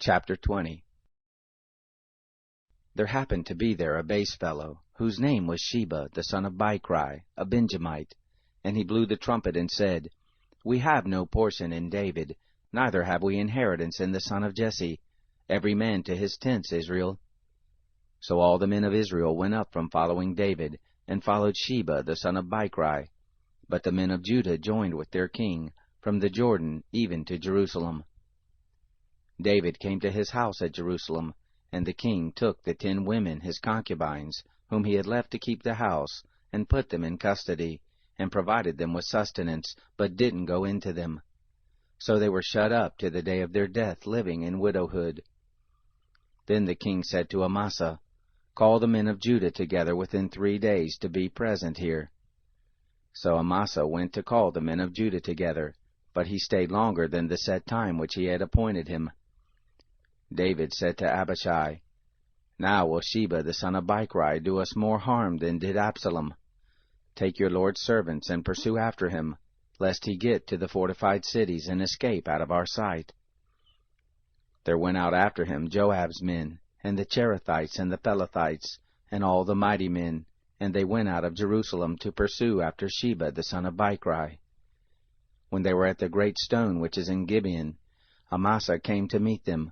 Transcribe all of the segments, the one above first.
Chapter 20. There happened to be there a base fellow, whose name was Sheba, the son of Bichri, a Benjamite. And he blew the trumpet and said, We have no portion in David, neither have we inheritance in the son of Jesse. Every man to his tents, Israel. So all the men of Israel went up from following David, and followed Sheba, the son of Bichri. But the men of Judah joined with their king, from the Jordan even to Jerusalem. David came to his house at Jerusalem, and the king took the 10 women his concubines, whom he had left to keep the house, and put them in custody, and provided them with sustenance, but didn't go into them. So they were shut up to the day of their death, living in widowhood. Then the king said to Amasa, Call the men of Judah together within 3 days to be present here. So Amasa went to call the men of Judah together, but he stayed longer than the set time which he had appointed him. David said to Abishai, Now will Sheba the son of Bichri do us more harm than did Absalom. Take your Lord's servants and pursue after him, lest he get to the fortified cities and escape out of our sight. There went out after him Joab's men, and the Cherethites and the Pelethites, and all the mighty men, and they went out of Jerusalem to pursue after Sheba the son of Bichri. When they were at the great stone which is in Gibeon, Amasa came to meet them.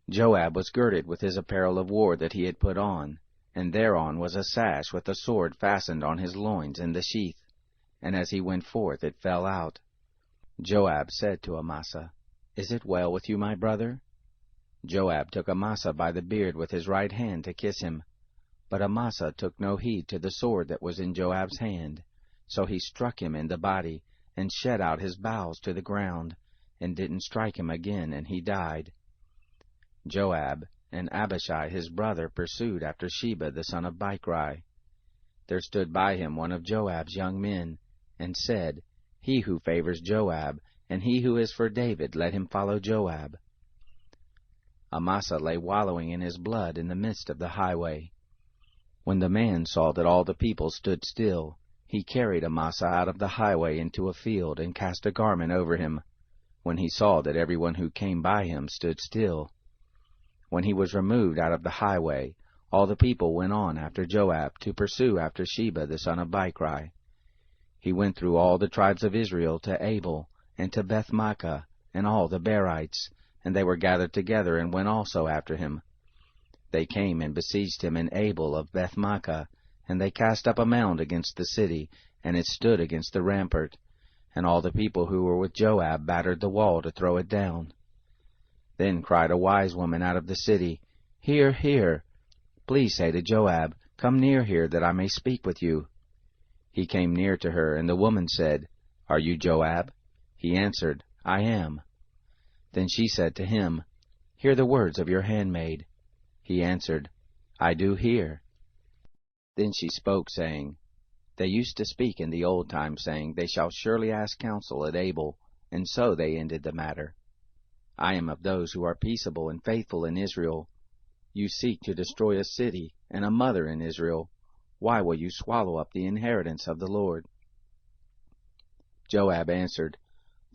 Joab was girded with his apparel of war that he had put on, and thereon was a sash with a sword fastened on his loins in the sheath, and as he went forth it fell out. Joab said to Amasa, Is it well with you, my brother? Joab took Amasa by the beard with his right hand to kiss him. But Amasa took no heed to the sword that was in Joab's hand, so he struck him in the body, and shed out his bowels to the ground, and didn't strike him again, and he died. Joab and Abishai his brother pursued after Sheba the son of Bichri. There stood by him one of Joab's young men, and said, He who favors Joab, and he who is for David, let him follow Joab. Amasa lay wallowing in his blood in the midst of the highway. When the man saw that all the people stood still, he carried Amasa out of the highway into a field, and cast a garment over him, when he saw that everyone who came by him stood still. When he was removed out of the highway, all the people went on after Joab to pursue after Sheba the son of Bichri. He went through all the tribes of Israel to Abel, and to Beth-maachah, and all the Berites, and they were gathered together and went also after him. They came and besieged him in Abel of Beth-maachah, and they cast up a mound against the city, and it stood against the rampart, and all the people who were with Joab battered the wall to throw it down. Then cried a wise woman out of the city, Hear, hear! Please say to Joab, Come near here, that I may speak with you. He came near to her, and the woman said, Are you Joab? He answered, I am. Then she said to him, Hear the words of your handmaid. He answered, I do hear. Then she spoke, saying, They used to speak in the old time, saying, They shall surely ask counsel at Abel, and so they ended the matter. I am of those who are peaceable and faithful in Israel. You seek to destroy a city and a mother in Israel. Why will you swallow up the inheritance of the Lord? Joab answered,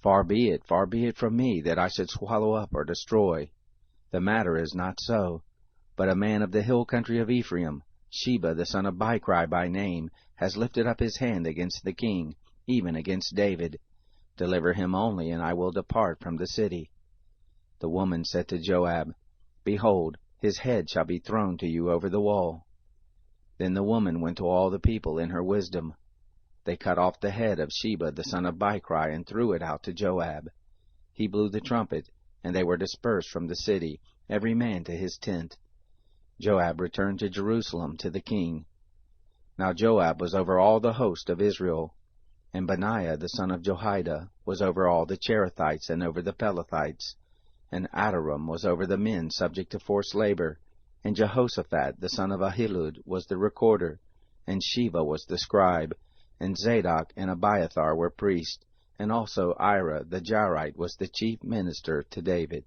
far be it from me that I should swallow up or destroy. The matter is not so, but a man of the hill country of Ephraim, Sheba the son of Bichri by name, has lifted up his hand against the king, even against David. Deliver him only, and I will depart from the city. The woman said to Joab, Behold, his head shall be thrown to you over the wall. Then the woman went to all the people in her wisdom. They cut off the head of Sheba the son of Bichri and threw it out to Joab. He blew the trumpet, and they were dispersed from the city, every man to his tent. Joab returned to Jerusalem to the king. Now Joab was over all the host of Israel, and Benaiah the son of Jehoiada was over all the Cherethites and over the Pelethites, and Adoram was over the men subject to forced labor, and Jehoshaphat the son of Ahilud was the recorder, and Sheba was the scribe, and Zadok and Abiathar were priests, and also Ira the Jairite was the chief minister to David.